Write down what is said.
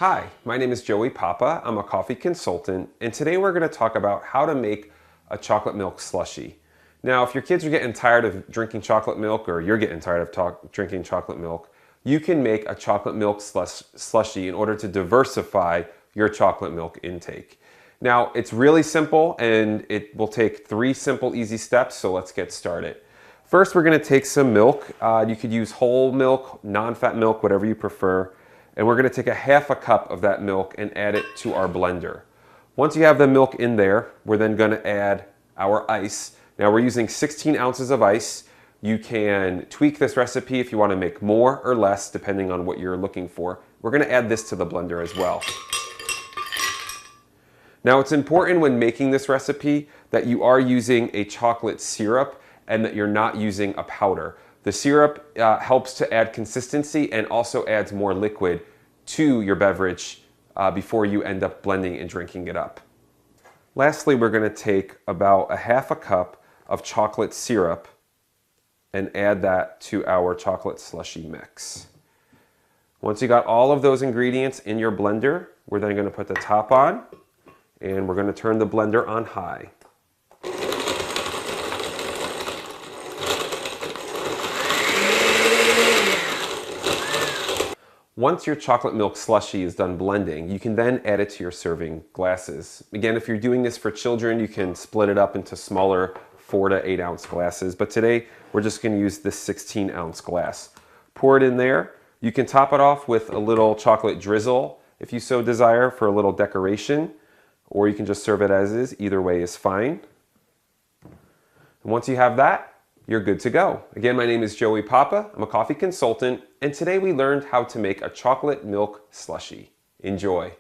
Hi, my name is Joey Papa. I'm a coffee consultant, and today we're going to talk about how to make a chocolate milk slushy. Now, if your kids are getting tired of drinking chocolate milk, or you're getting tired of drinking chocolate milk, you can make a chocolate milk slushy in order to diversify your chocolate milk intake. Now, it's really simple, and it will take 3 simple, easy steps, so let's get started. First, we're going to take some milk. You could use whole milk, non-fat milk, whatever you prefer. And we're going to take a half a cup of that milk and add it to our blender. Once you have the milk in there, we're then going to add our ice. Now we're using 16 ounces of ice. You can tweak this recipe if you want to make more or less depending on what you're looking for. We're going to add this to the blender as well. Now it's important when making this recipe that you are using a chocolate syrup and that you're not using a powder. The syrup helps to add consistency and also adds more liquid to your beverage before you end up blending and drinking it up. Lastly, we're going to take about a half a cup of chocolate syrup and add that to our chocolate slushy mix. Once you got all of those ingredients in your blender, we're then going to put the top on and we're going to turn the blender on high. Once your chocolate milk slushy is done blending, you can then add it to your serving glasses. Again, if you're doing this for children, you can split it up into smaller 4 to 8 ounce glasses. But today, we're just going to use this 16 ounce glass. Pour it in there. You can top it off with a little chocolate drizzle if you so desire for a little decoration, or you can just serve it as is. Either way is fine. And once you have that, you're good to go. Again, my name is Joey Papa. I'm a coffee consultant, and today we learned how to make a chocolate milk slushy. Enjoy.